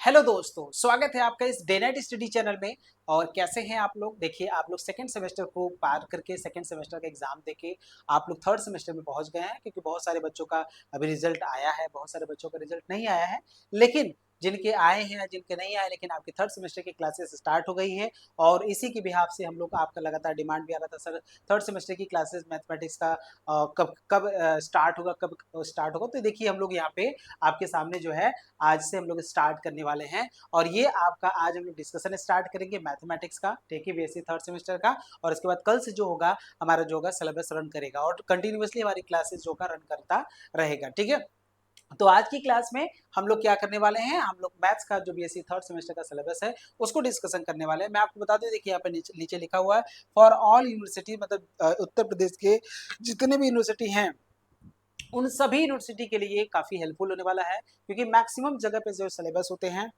Hello दोस्तों, स्वागत है आपका इस डे नाइट स्टडी चैनल में। और कैसे हैं आप लोग? देखिए, आप लोग सेकंड सेमेस्टर को पार करके सेकंड सेमेस्टर का एग्जाम देके आप लोग थर्ड सेमेस्टर में पहुंच गए हैं, क्योंकि बहुत सारे बच्चों का अभी रिजल्ट आया है, बहुत सारे बच्चों का रिजल्ट नहीं आया है। लेकिन जिनके आए हैं या जिनके नहीं आए, लेकिन आपकी थर्ड सेमेस्टर की क्लासेस स्टार्ट हो गई है। और इसी के बिहाफ से हम लोग आपका लगातार डिमांड भी आ रहा था, सर थर्ड सेमेस्टर की क्लासेस मैथमेटिक्स का कब कब स्टार्ट होगा, कब स्टार्ट होगा। तो देखिए, हम लोग यहाँ पे आपके सामने जो है आज से हम लोग स्टार्ट करने वाले हैं। और ये आपका आज हम लोग डिस्कशन स्टार्ट करेंगे मैथमेटिक्स का, ठीक है, बीएससी थर्ड सेमेस्टर का। और इसके बाद कल से जो होगा हमारा जो होगा सिलेबस रन करेगा और कंटिन्यूअसली हमारी क्लासेस जो होगा रन करता रहेगा, ठीक है। तो आज की क्लास में हम लोग क्या करने वाले हैं, हम लोग मैथ्स का जो बीएससी थर्ड सेमेस्टर का सिलेबस है उसको डिस्कशन करने वाले हैं। मैं आपको बता दूं, देखिए यहाँ पे नीचे लिखा हुआ है फॉर ऑल यूनिवर्सिटी, मतलब उत्तर प्रदेश के जितने भी यूनिवर्सिटी हैं उन सभी यूनिवर्सिटी के लिए काफी हेल्पफुल होने वाला है, क्योंकि मैक्सिमम जगह पे जो सिलेबस होते हैं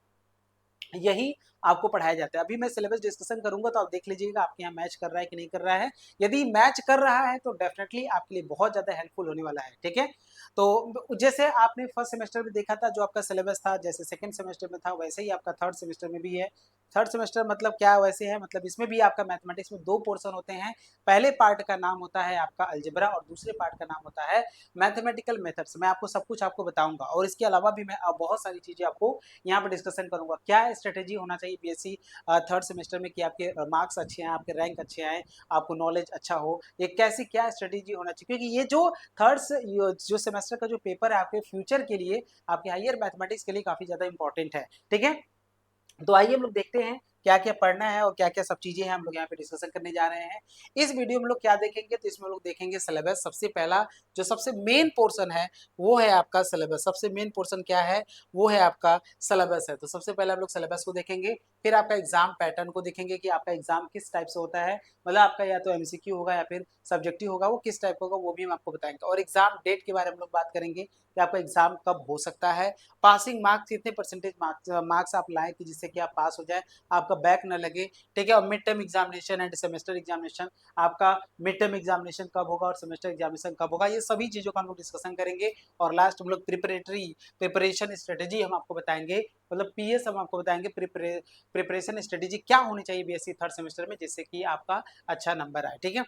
यही आपको पढ़ाया जाता है। अभी मैं सिलेबस डिस्कशन करूंगा तो आप देख लीजिएगा आपके यहाँ मैच कर रहा है कि नहीं कर रहा है। यदि मैच कर रहा है तो डेफिनेटली आपके लिए बहुत ज्यादा हेल्पफुल होने वाला है, ठीक है। तो जैसे आपने फर्स्ट सेमेस्टर में देखा था जो आपका सिलेबस था, जैसे सेकंड सेमेस्टर में था, वैसे ही आपका थर्ड सेमेस्टर में भी है। थर्ड सेमेस्टर मतलब क्या वैसे है, मतलब इसमें भी आपका मैथमेटिक्स में दो पोर्शन होते हैं। पहले पार्ट का नाम होता है आपका अलजेब्रा और दूसरे पार्ट का नाम होता है मैथमेटिकल मेथड्स। मैं आपको सब कुछ आपको बताऊंगा और इसके अलावा भी मैं बहुत सारी चीजें आपको यहाँ पर डिस्कशन करूंगा। क्या स्ट्रेटेजी होना चाहिए बीएससी थर्ड सेमेस्टर में कि आपके मार्क्स अच्छे आए, आपके रैंक अच्छे आए, आपको नॉलेज अच्छा हो, ये कैसी क्या स्ट्रेटेजी होना चाहिए, क्योंकि ये जो जो सेमेस्टर का जो पेपर है आपके फ्यूचर के लिए, आपके हायर मैथमेटिक्स के लिए काफी ज्यादा इंपॉर्टेंट है, ठीक है। तो आइए हम लोग देखते हैं क्या क्या पढ़ना है और क्या क्या सब चीजें हैं, हम लोग यहाँ पे डिस्कशन करने जा रहे हैं। इस वीडियो में लोग क्या देखेंगे, तो इसमें लोग देखेंगे सिलेबस। सबसे पहला जो सबसे मेन पोर्शन है वो है आपका सिलेबस। सबसे मेन पोर्शन क्या है, वो है आपका सिलेबस है। तो सबसे पहले हम लोग सिलेबस को देखेंगे, फिर आपका एग्जाम पैटर्न को देखेंगे कि आपका एग्जाम किस टाइप से होता है, मतलब आपका या तो एमसीक्यू होगा या फिर सब्जेक्टिव होगा, वो किस टाइप होगा वो भी हम आपको बताएंगे। और एग्जाम डेट के बारे में हम लोग बात करेंगे कि आपका एग्जाम कब हो सकता है, पासिंग मार्क्स कितने परसेंटेज मार्क्स आप लाएं कि जिससे कि आप पास हो जाए, आपका बैक न लगे, ठीक है। और mid term examination end semester examination, आपका मिड टर्म एग्जामिनेशन कब होगा और सेमेस्टर एग्जामिनेशन कब होगा, ये सभी चीजों का हम लोग डिस्कशन करेंगे। और लास्ट हम लोग प्रिपरेशन स्ट्रेटेजी हम आपको बताएंगे, मतलब पीएस हम आपको बताएंगे, प्रिपरेशन स्ट्रेटेजी क्या होनी चाहिए बीएससी थर्ड सेमेस्टर में जिससे कि आपका अच्छा नंबर आए, ठीक है।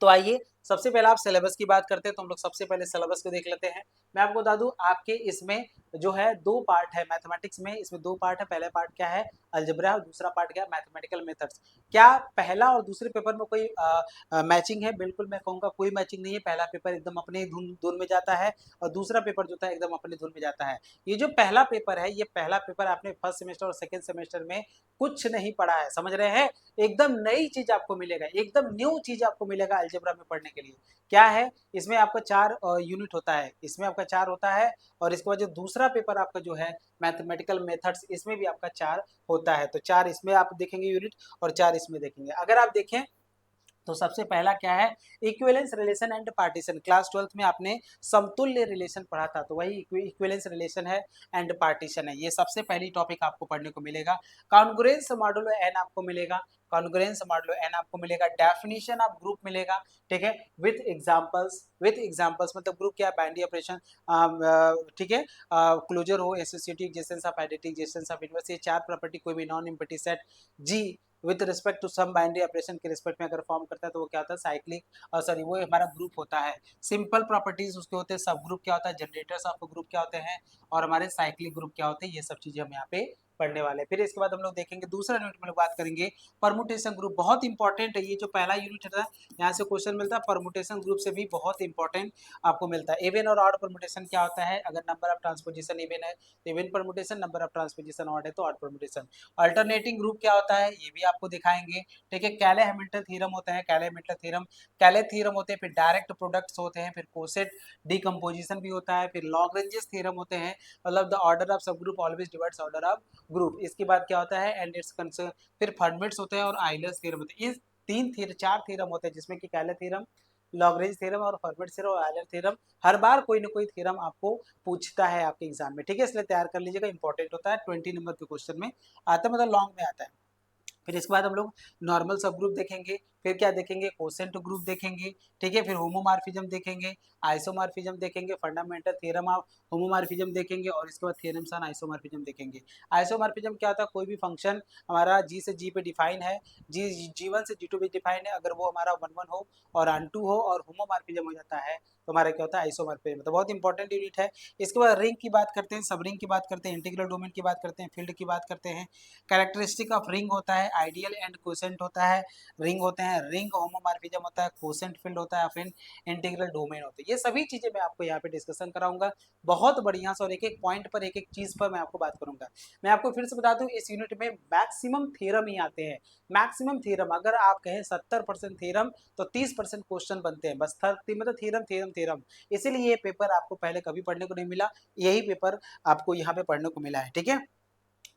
तो आइए सबसे पहले आप सिलेबस की बात करते हैं, तो हम लोग सबसे पहले सिलेबस को देख लेते हैं। मैं आपको बता दूं, आपके इसमें जो है दो पार्ट है मैथमेटिक्स में, इसमें दो पार्ट है। पहला पार्ट क्या है, अलजेब्रा, और दूसरा पार्ट क्या है, मैथमेटिकल मेथड्स। क्या पहला और दूसरे पेपर में कोई मैचिंग है? बिल्कुल मैं कहूँगा कोई मैचिंग नहीं है। पहला पेपर एकदम अपने धुन धुन में जाता है और दूसरा पेपर जो था एकदम अपने धुन में जाता है। ये जो पहला पेपर है, ये पहला पेपर आपने फर्स्ट सेमेस्टर और सेकेंड सेमेस्टर में कुछ नहीं पढ़ा है, समझ रहे हैं। एकदम नई चीज आपको मिलेगा, एकदम न्यू चीज आपको मिलेगा अलजेब्रा में पढ़ने के लिए। क्या है, इसमें आपका चार यूनिट होता है, इसमें आपका चार होता है। और इसके बाद जो दूसरा पेपर आपका जो है मैथमेटिकल मेथड्स, इसमें भी आपका चार होता है। तो चार इसमें आप देखेंगे यूनिट और चार इसमें देखेंगे। अगर आप देखें तो सबसे पहला क्या है, equivalence relation and partition. Class 12th में आपने समतुल्य रिलेशन पढ़ा था, तो वही इक्विवेलेंस रिलेशन है एंड पार्टीशन है। ये सबसे पहली टॉपिक आपको पढ़ने को मिलेगा। कॉन्ग्रुएंस मॉडुलो एन आपको मिलेगा, कॉन्ग्रुएंस मॉडुलो एन आपको मिलेगा। डेफिनेशन ऑफ ग्रुप मिलेगा, ठीक है, विथ एग्जांपल्स मतलब ग्रुप क्या है, बाइनरी ऑपरेशन, ठीक है, क्लोजर हो, associative, existence of identity, existence of inverse, ये चार प्रॉपर्टी कोई भी non empty set. G with respect to some binary operation के रिस्पेक्ट में अगर फॉर्म करता है तो वो क्या होता है, साइक्लिक, सॉरी वो हमारा ग्रुप होता है। सिंपल प्रॉपर्टीज उसके होते हैं, सब ग्रुप क्या होता है, जनरेटर्स ऑफ ग्रुप क्या होते हैं, और हमारे साइक्लिक ग्रुप क्या होते हैं, ये सब चीजें हम यहाँ पे पढ़ने वाले हैं। फिर इसके बाद हम लोग देखेंगे दूसरा यूनिट में लोग बात करेंगे परमुटेशन ग्रुप। बहुत इंपॉर्टेंट है ये जो पहला यूनिट था, यहाँ से क्वेश्चन मिलता है। परमुटेशन ग्रुप से भी बहुत इंपॉर्टेंट आपको मिलता है। इवन और ऑड परमुटेशन क्या होता है, अगर नंबर ऑफ ट्रांसपोजिशन इवन है तो even permutation, number of transposition odd है तो ऑड परमुटेशन। अल्टरनेटिंग ग्रुप क्या होता है ये भी आपको दिखाएंगे, ठीक है। कैले हैमिल्टन थ्योरम होता है, कैले हैमिल्टन थ्योरम, कैले थ्योरम होते हैं, फिर डायरेक्ट प्रोडक्ट्स होते हैं, फिर कोसेट डिकम्पोजिशन भी होता है, फिर लॉग्रेंजेस थ्योरम होते हैं, मतलब द ऑर्डर ऑफ सब group always divides order of group. इसके बाद क्या होता है, एंड इट्स कंसर्न, फिर फर्मेट्स होते हैं और आइलर्स थ्योरम होते हैं। इस तीन थ्योरम चार थ्योरम होते हैं, जिसमें कि कैले थ्योरम, लॉग्रेंज थ्योरम और फर्मेट थ्योरम और आइलर थ्योरम। हर बार कोई ना कोई थ्योरम आपको पूछता है आपके एग्जाम में, ठीक है, इसलिए तैयार कर लीजिएगा, इंपॉर्टेंट होता है। 20 नंबर के क्वेश्चन में आता है, मतलब लॉन्ग में आता है। फिर इसके बाद हम लोग नॉर्मल सब ग्रुप देखेंगे, फिर क्या देखेंगे, कोसेंट ग्रुप देखेंगे, ठीक है, फिर होमोमॉर्फिज्म देखेंगे, आइसोमॉर्फिज्म देखेंगे, फंडामेंटल थ्योरम ऑफ होमोमॉर्फिज्म देखेंगे, और इसके बाद थ्योरम्स ऑन आइसोमॉर्फिज्म देखेंगे। आइसोमॉर्फिज्म क्या होता है, कोई भी फंक्शन हमारा जी से जी पे डिफाइन है, जी1 से जी2 पे डिफाइन है, अगर वो हमारा 1 1 हो और ऑन2 हो और होमोमॉर्फिज्म हो जाता है तो हमारा क्या होता है, आइसोमॉर्फिज्म। तो बहुत इंपॉर्टेंट यूनिट है। इसके बाद रिंग की बात करते हैं, सब रिंग की बात करते हैं, इंटीग्रल डोमेन की बात करते हैं, फील्ड की बात करते हैं। कैरेक्टरिस्टिक ऑफ रिंग होता है, आइडियल एंड क्वोशेंट होता है, रिंग होते हैं, रिंग होमोमॉर्फिज्म होता है, क्वोशेंट फील्ड होता है, फिर इंटीग्रल डोमेन होता है। ये सभी चीजें मैं आपको यहाँ पे डिस्कशन कराऊंगा बहुत बढ़िया से, और एक एक पॉइंट पर एक एक चीज पर मैं आपको बात करूंगा। मैं आपको फिर से बता दूं, इस यूनिट में मैक्सिमम थ्योरम ही आते हैं। मैक्सिमम थ्योरम, अगर आप कहें 70% थ्योरम तो 30% क्वेश्चन बनते हैं बस। मतलब थ्योरम थ्योरम थ्योरम। इसीलिए ये पेपर आपको पहले कभी पढ़ने को नहीं मिला, यही पेपर आपको यहाँ पे पढ़ने को मिला है, ठीक है,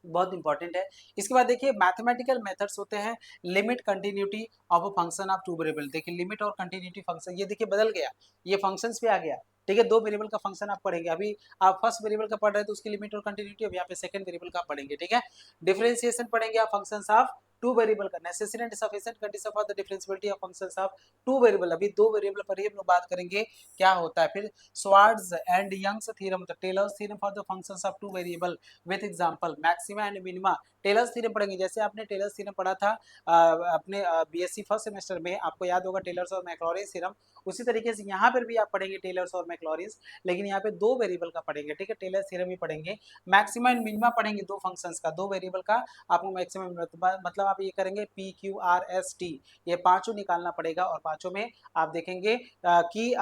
बहुत इंपॉर्टेंट है। इसके बाद देखिए मैथमेटिकल मेथड्स होते हैं, limit continuity of a function of two variable. देखिए लिमिट और कंटिन्यूटी फंक्शन, ये देखिए बदल गया, ये फंक्शंस पे आ गया, ठीक है, दो वेरिएबल का फंक्शन आप पढ़ेंगे। अभी आप फर्स्ट वेरिएबल का पढ़ रहे हैं तो उसकी लिमिट और कंटिन्यूटी, अब यहाँ पे सेकंड वेरिएबल का पढ़ेंगे, ठीक है। डिफरेंशिएशन पढ़ेंगे आप फंक्शंस ऑफ टू वेरिएबल का, necessary and sufficient condition for the differentiability of functions of two variable. अभी दो वेरिएबल पर ही हम लोग बात करेंगे क्या होता है। फिर स्वार्ट्ज एंड यंग्स थ्योरम, तो Taylor's theorem for the functions of two variable with example, maxima and minima. Taylor's theorem पढ़ेंगे, जैसे आपने टेलर्स थ्योरम पढ़ा था अपने बीएससी फर्स्ट सेमेस्टर में, आपको याद होगा टेलर्स और मैक्लॉरिन थ्योरम। उसी तरीके से यहाँ पर भी आप पढ़ेंगे टेलर्स और मैक्लॉरिन, लेकिन यहाँ पे दो वेरिएबल का पढ़ेंगे, ठीक है, टेलर्स थ्योरम ही पढ़ेंगे। मैक्सिमा एंड मिनिमा पढ़ेंगे दो फंक्शंस का, दो वेरिएबल का आपको मैक्सिमम, मतलब आप ये करेंगे P Q R S T, ये पांचों निकालना पड़ेगा, और पांचों में आप देखेंगे कि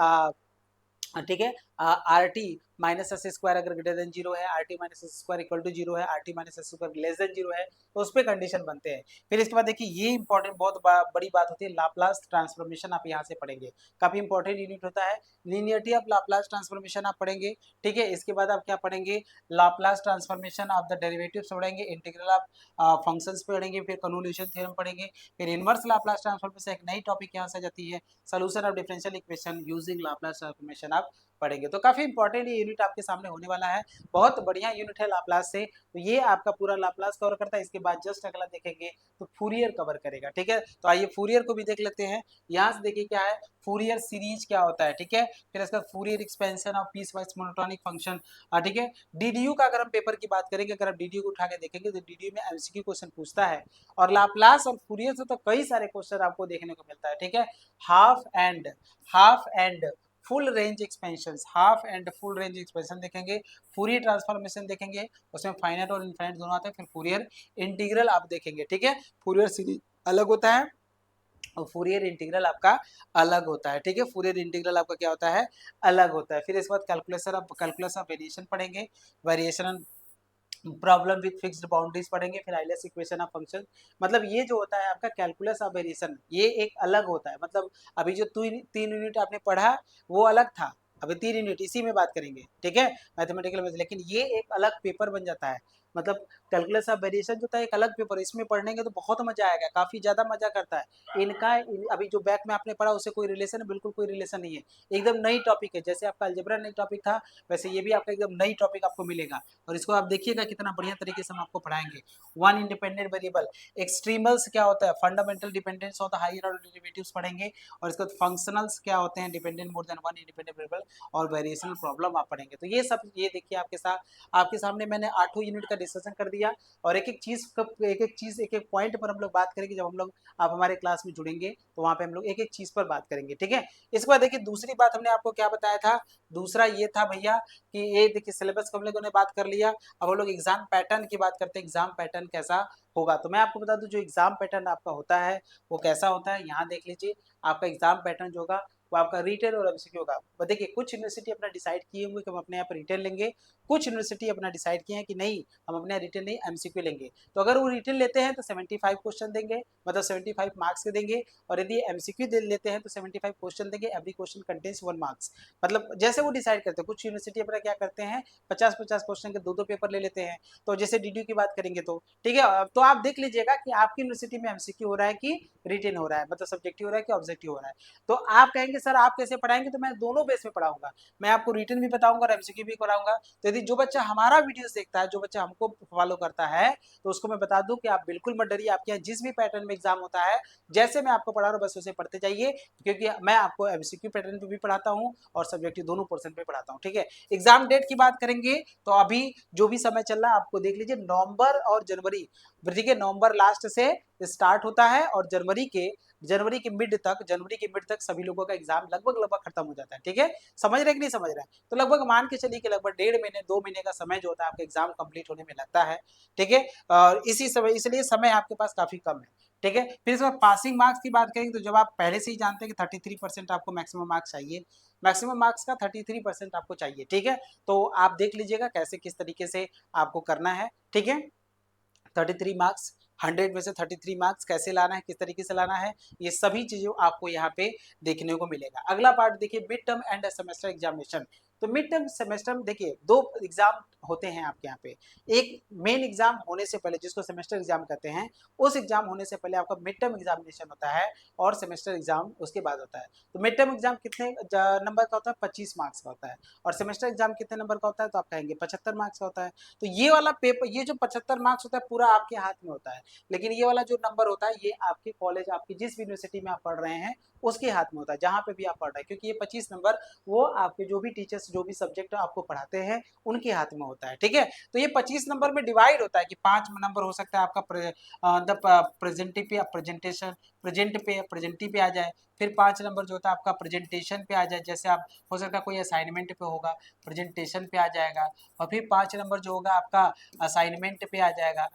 ठीक है, R T minus S square अगर ग्रेटर देन जीरो है, R T minus S square equal to zero है, R T minus S square less than zero है, तो उस पर कंडीशन बनते हैं। फिर इसके बाद देखिए ये इंपॉर्टेंट बहुत बड़ी बात होती है, लाप्लास ट्रांसफॉर्मेशन आप यहाँ से पढ़ेंगे, काफी इंपॉर्टेंट यूनिट होता है। लीनियरिटी ऑफ लाप्लास ट्रांसफॉर्मेशन आप पढ़ेंगे, ठीक है। इसके बाद आप क्या पढ़ेंगे, Laplace transformation of the derivatives पढ़ेंगे, इंटीग्रल ऑफ फंक्शंस पढ़ेंगे, फिर कन्वोल्यूशन थ्योरम पढ़ेंगे, फिर इनवर्स लाप्लास ट्रांसफॉर्मेशन, एक नई टॉपिक यहाँ से जाती है, solution of differential equation using Laplace transformation आप पढ़ेंगे। तो काफी इंपॉर्टेंट ये यूनिट आपके सामने होने वाला है, बहुत बढ़िया यूनिट है लाप्लास से। तो ये आपका पूरा लाप्लास कवर करता है। इसके बाद जस्ट अगला देखेंगे तो फूरियर कवर करेगा, ठीक है। तो आइए फूरियर को भी देख लेते हैं। यहाँ से देखिए क्या है, फूरियर सीरीज क्या होता है, ठीक है। फिर इसका Fourier expansion of peace wise monotonic function, ठीक है। डीडीयू का अगर हम पेपर की बात करेंगे, अगर आप डीडीयू को उठा के देखेंगे तो डीडीयू में एमसीक्यू क्वेश्चन पूछता है, और लाप्लास और फूरियर से तो कई सारे क्वेश्चन आपको देखने को मिलता है, ठीक है। Half and full range expansion, half and full range expansion देखेंगे, फूरियर ट्रांसफॉर्मेशन देखेंगे, उसमें फाइनाइट और इनफाइनाइट दोनों आते हैं, फिर फूरियर इंटीग्रल आप देखेंगे, ठीक है। फूरियर सीरीज अलग होता है और फूरियर इंटीग्रल आपका अलग होता है, ठीक है। फूरियर इंटीग्रल आपका क्या होता है, अलग होता है। फिर इसके बाद कैलकुलस ऑफ वेरिएशन पढ़ेंगे, variation problem with fixed boundaries पढ़ेंगे, फिर आइलैस इक्वेशन ऑफ फंक्शन। मतलब ये जो होता है आपका कैलकुलस ऑफ वेरिएशन, ये एक अलग होता है। मतलब अभी जो तीन यूनिट आपने पढ़ा वो अलग था, अभी 3 यूनिट इसी में बात करेंगे, ठीक है, मैथमेटिकल में। लेकिन ये एक अलग पेपर बन जाता है, मतलब कैलकुलस ऑफ वेरिएशन जो था एक अलग पेपर, इसमें पढ़नेंगे तो बहुत मजा आएगा, काफी ज्यादा मजा करता है इनका। अभी जो बैक में आपने पढ़ा उससे कोई रिलेशन है, बिल्कुल कोई रिलेशन नहीं है, एकदम नई टॉपिक है। जैसे आपका अलजेब्रा नई टॉपिक था, वैसे ये भी आपका एकदम नई टॉपिक आपको मिलेगा, और इसको आप देखिएगा कितना बढ़िया तरीके से हम आपको पढ़ाएंगे। वन इंडिपेंडेंट वेरिएबल, एक्सट्रीमल्स क्या होता है, fundamental dependence of the higher order derivatives पढ़ेंगे, और इसके बाद फंक्शनल्स क्या होते हैं, dependent more than one independent variable, और वेरिएशनल प्रॉब्लम आप पढ़ेंगे। तो ये सब ये देखिए आपके सामने मैंने 8 यूनिट का डिस्कशन कर दिया, और एक एक चीज एक एक पॉइंट पर हम लोग बात करेंगे। जब हम लोग आप हमारे क्लास में जुड़ेंगे तो वहां पे हम लोग एक एक चीज पर बात करेंगे, ठीक है। इसके बाद देखिए दूसरी बात हमने आपको क्या बताया था, दूसरा ये था भैया कि ये देखिए सिलेबस को हम लोगों ने बात कर लिया, अब हम लोग एग्जाम पैटर्न की बात करते हैं, एग्जाम पैटर्न कैसा होगा। तो मैं आपको बता दूं जो एग्जाम पैटर्न आपका होता है वो कैसा होता है, यहाँ देख लीजिए। आपका एग्जाम पैटर्न जो होगा वो आपका रिटेन और एमसीक्यू होगा। देखिए कुछ यूनिवर्सिटी अपना डिसाइड किए हुए कि हम अपने यहाँ पर रिटेन लेंगे, कुछ यूनिवर्सिटी अपना डिसाइड किए हैं कि नहीं हम अपने यहाँ रिटेन नहीं एमसीक्यू लेंगे। तो अगर वो रिटेन लेते हैं तो 75 क्वेश्चन देंगे, मतलब 75 मार्क्स के देंगे, और यदि एमसीक्यू लेते हैं तो 75 क्वेश्चन देंगे, एवरी क्वेश्चन कंटेन्स 1 मार्क्स। मतलब जैसे वो डिसाइड करते हैं, कुछ यूनिवर्सिटी अपना क्या करते हैं 50-50 क्वेश्चन के दो पेपर ले लेते हैं। तो जैसे डीडीयू की बात करेंगे तो ठीक है, तो आप देख लीजिएगा कि आपकी यूनिवर्सिटी में एमसीक्यू हो रहा है कि रिटेन हो रहा है, मतलब सब्जेक्टिव हो रहा है कि ऑब्जेक्टिव हो रहा है। तो आप कहेंगे सर आप कैसे पढ़ाएंगे, तो मैं दोनों बेस में पढ़ाऊंगा, मैं आपको रिटन भी बताऊंगा और एमसीक्यू भी कराऊंगा। तो यदि जो बच्चा हमारा वीडियोस देखता है, जो बच्चा हमको फॉलो करता है, तो उसको मैं बता दूं कि आप बिल्कुल मत डरिए, आपके यहाँ जिस भी पैटर्न में एग्जाम होता है, जैसे मैं आपको पढ़ा रहा हूँ बस उसे पढ़ते जाइए, क्योंकि मैं आपको एमसीक्यू पैटर्न पे भी पढ़ाता हूँ और सब्जेक्टिव दोनों पोर्शन पे पढ़ाता हूँ, ठीक है। एग्जाम डेट की बात करेंगे तो अभी जो भी समय चल रहा है आपको देख लीजिए, नवंबर और जनवरी, ठीक है, नवंबर लास्ट से स्टार्ट होता है और जनवरी के मिड तक सभी लोगों का एग्जाम लगभग लगभग खत्म हो जाता है, ठीक है। समझ रहे कि नहीं समझ रहे हैं? तो लगभग मान के चलिए कि लगभग 1.5 महीने 2 महीने का समय जो होता है आपका एग्जाम कंप्लीट होने में लगता है, ठीक है। और इसी समय, इसलिए समय आपके पास काफी कम है, ठीक है। फिर इसके बाद पासिंग मार्क्स की बात करेंगे तो जब आप पहले से ही जानते हैं कि 33% आपको मैक्सिमम मार्क्स चाहिए, मैक्सिमम मार्क्स का 33% आपको चाहिए, ठीक है। तो आप देख लीजिएगा कैसे किस तरीके से आपको करना है, ठीक है। 33 मार्क्स, 100 में से 33 मार्क्स कैसे लाना है, किस तरीके से लाना है, ये सभी चीजें आपको यहाँ पे देखने को मिलेगा। अगला पार्ट देखिए, mid term end semester examination. तो मिड टर्म सेमेस्टर में देखिए 2 एग्जाम होते हैं आपके यहाँ पे। एक मेन एग्जाम होने से पहले, जिसको सेमेस्टर एग्जाम कहते हैं, उस एग्जाम होने से पहले आपका मिड टर्म एग्जामिनेशन होता है और सेमेस्टर एग्जाम उसके बाद होता है। तो मिड टर्म एग्जाम कितने नंबर का होता है? 25 मार्क्स का होता है। और सेमेस्टर एग्जाम कितने नंबर का होता है? तो आप कहेंगे 75 मार्क्स का होता है। तो ये वाला पेपर, ये जो 75 मार्क्स होता है पूरा आपके हाथ में होता है, लेकिन ये वाला जो नंबर होता है ये आपके कॉलेज, आपकी जिस यूनिवर्सिटी में आप पढ़ रहे हैं उसके हाथ में होता है, जहां पे भी आप पढ़ रहे हैं, क्योंकि ये 25 नंबर वो आपके जो भी टीचर्स जो भी सब्जेक्ट आपको पढ़ाते हैं उनके हाथ में होता है, ठीक है। तो ये 25 नंबर में डिवाइड होता है कि 5 नंबर हो सकता है आपका प्रेजेंटिव पे, प्रेजेंटेशन प्रेजेंटी पे आ जाए, फिर 5 नंबर जो होता है आपका प्रेजेंटेशन पे आ जाए, जैसे आप हो सकता है कोई असाइनमेंट पे होगा, प्रेजेंटेशन पे आ जाएगा, और फिर 5 नंबर जो होगा आपका असाइनमेंट पे आ जाएगा,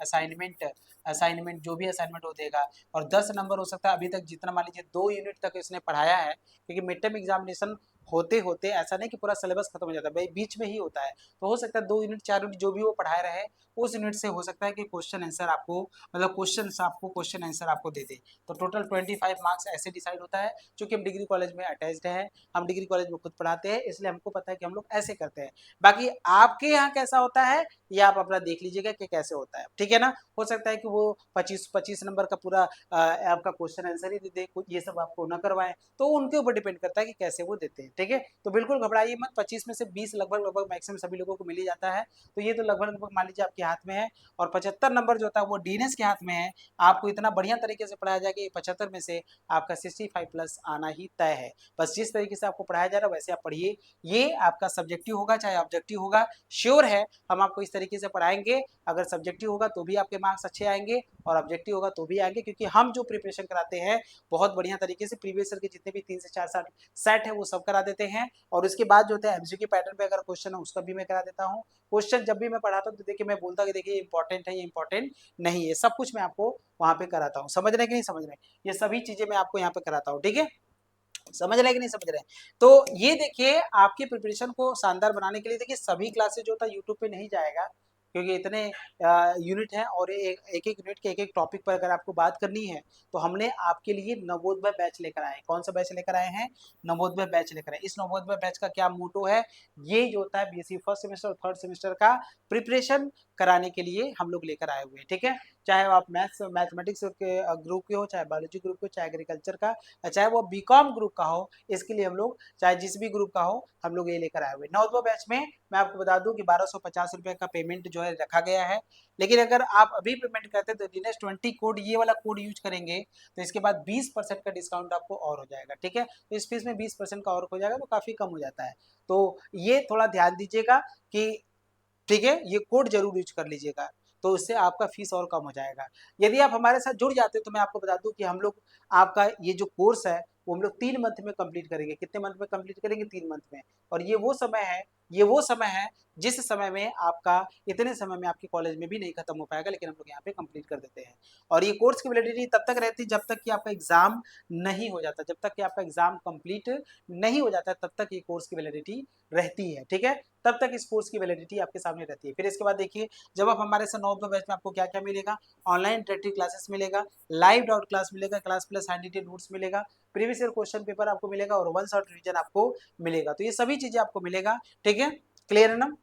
असाइनमेंट जो भी असाइनमेंट हो देगा। और 10 नंबर हो सकता है अभी तक जितना, मान लीजिए 2 यूनिट तक इसने पढ़ाया है, क्योंकि मिड टर्म एग्जामिनेशन होते होते ऐसा नहीं कि पूरा सिलेबस खत्म हो जाता है भाई, बीच में ही होता है। तो हो सकता है 2 यूनिट 4 यूनिट जो भी वो पढ़ा रहे हैं उस यूनिट से हो सकता है कि क्वेश्चन आंसर आपको, मतलब क्वेश्चन आंसर आपको दे दे। तो टोटल 25 मार्क्स ऐसे डिसाइड होता है। चूंकि हम डिग्री कॉलेज में अटैच्ड है, हम डिग्री कॉलेज में खुद पढ़ाते हैं, इसलिए हमको पता है कि हम लोग ऐसे करते हैं। बाकी आपके यहाँ कैसा होता है ये आप अपना देख लीजिएगा कि कैसे होता है, ठीक है ना। हो सकता है कि वो 25 नंबर का पूरा आपका क्वेश्चन आंसर ही दे दे, ये सब आपको न करवाएं, तो उनके ऊपर डिपेंड करता है कि कैसे वो देते हैं, ठीक है। तो बिल्कुल घबराइए मत, 25 में से 20 लगभग लगभग मैक्सिमम सभी लोगों को मिल ही जाता है। तो ये तो लगभग लगभग मान लीजिए आपके हाथ में है। और 75 नंबर जो होता है वो डीएनएस के हाथ में है। आपको इतना बढ़िया तरीके से पढ़ाया जाएगा कि 75 में से आपका 65+ आना ही तय है। बस जिस तरीके से आपको पढ़ाया जा रहा है वैसे आप पढ़िए। ये आपका सब्जेक्टिव होगा चाहे ऑब्जेक्टिव होगा, श्योर है हम आपको इस तरीके से पढ़ाएंगे। अगर सब्जेक्टिव होगा तो भी आपके मार्क्स अच्छे आएंगे और ऑब्जेक्टिव होगा तो भी आएंगे, क्योंकि हम जो प्रिपरेशन कराते हैं बहुत बढ़िया तरीके से प्रीवियस ईयर के जितने भी 3 से 4 साल सेट है वो सब करा देते हैं। और उसके बाद जो होता है एमसीक्यू पैटर्न पे अगर क्वेश्चन है उसका भी मैं करा देता हूँ। क्वेश्चन जब भी मैं पढ़ाता हूँ तो देखिए मैं बोलता कि देखिए इंपॉर्टेंट है, ये इंपॉर्टेंट नहीं है, सब कुछ मैं आपको वहां पे कराता हूँ। समझ रहे हैं कि नहीं समझ रहे हैं? ये सभी चीजें मैं आपको यहाँ पे कराता हूँ, ठीक है। समझ रहे हैं कि नहीं समझ रहे हैं? तो ये देखिए आपकी प्रिपरेशन को शानदार बनाने के लिए देखिए सभी क्लासेस जो होता है यूट्यूब पे नहीं जाएगा, क्योंकि इतने यूनिट हैं और एक एक यूनिट के एक एक टॉपिक पर अगर आपको बात करनी है तो हमने आपके लिए नवोदय बैच लेकर आए हैं। कौन सा बैच लेकर आए हैं? नवोदय बैच लेकर आए। इस नवोदय बैच का क्या मोटो है? ये जो होता है बीएससी फर्स्ट सेमेस्टर और थर्ड सेमेस्टर का प्रिपरेशन कराने के लिए हम लोग लेकर आए हुए हैं, ठीक है। चाहे आप मैथमेटिक्स के ग्रुप के हो, चाहे बायोलॉजी ग्रुप के हो, चाहे एग्रीकल्चर का, चाहे वो बीकॉम ग्रुप का हो, इसके लिए हम लोग चाहे जिस भी ग्रुप का हो हम लोग ये लेकर आए हुए। नवोदय बैच में मैं आपको बता दूं कि 1250 रुपए का पेमेंट जो है रखा गया है। लेकिन अगर आप अभी पेमेंट करते हैं तो दिनेश 20 कोड, ये वाला कोड यूज करेंगे तो इसके बाद 20% का डिस्काउंट आपको और हो जाएगा, ठीक है। तो इस फीस में 20% का और हो जाएगा तो काफी कम हो जाता है। तो ये थोड़ा ध्यान दीजिएगा कि, ठीक है, ये कोड जरूर यूज कर लीजिएगा, तो इससे आपका फीस और कम हो जाएगा। यदि आप हमारे साथ जुड़ जाते हैं तो मैं आपको बता दूं कि हम लोग आपका ये जो कोर्स है वो हम लोग 3 मंथ में कंप्लीट करेंगे। कितने मंथ में कंप्लीट करेंगे? 3 मंथ में। और ये वो समय है जिस समय में आपका, इतने समय में आपके कॉलेज में भी नहीं खत्म हो पाएगा, लेकिन हम लोग यहाँ पे कंप्लीट कर देते हैं। और ये कोर्स की वैलिडिटी तब तक रहती है जब तक कि आपका एग्जाम नहीं हो जाता, जब तक कि आपका एग्जाम कंप्लीट नहीं हो जाता तब तक ये कोर्स की वैलिडिटी रहती है, ठीक है। तब तक इस कोर्स की वैलिडिटी आपके सामने रहती है। फिर इसके बाद देखिए जब आप हमारे से 9 बैच में आपको क्या क्या मिलेगा, ऑनलाइन इंटरेक्टिव क्लासेस मिलेगा, लाइव डाउट क्लास मिलेगा, class plus hand retain notes मिलेगा, प्रीवियस ईयर क्वेश्चन पेपर आपको मिलेगा और 1 शॉट रिवीजन आपको मिलेगा। तो ये सभी चीजें आपको मिलेगा, ठीक है। क्लियर है ना?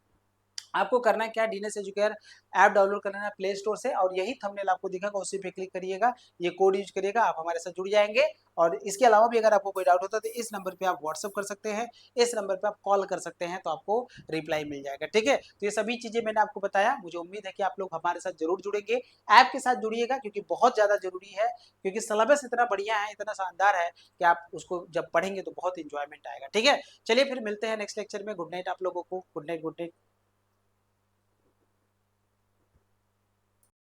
आपको करना है क्या, डीनेस एजुकेयर ऐप डाउनलोड करना है प्ले स्टोर से, और यही थंबनेल आपको दिखेगा, उसी पे क्लिक करिएगा, ये कोड यूज करिएगा, आप हमारे साथ जुड़ जाएंगे। और इसके अलावा भी अगर आपको कोई डाउट होता है तो इस नंबर पे आप व्हाट्सअप कर सकते हैं, इस नंबर पे आप कॉल कर सकते हैं, तो आपको रिप्लाई मिल जाएगा। ठीक है, तो ये सभी चीजें मैंने आपको बताया, मुझे उम्मीद है कि आप लोग हमारे साथ जरूर जुड़ेंगे, ऐप के साथ जुड़िएगा, क्योंकि बहुत ज्यादा जरूरी है, क्योंकि सिलेबस इतना बढ़िया है, इतना शानदार है कि आप उसको जब पढ़ेंगे तो बहुत इंजॉयमेंट आएगा। ठीक है, चलिए फिर मिलते हैं नेक्स्ट लेक्चर में। गुड नाइट आप लोगों को, गुड नाइट, गुड नाइट।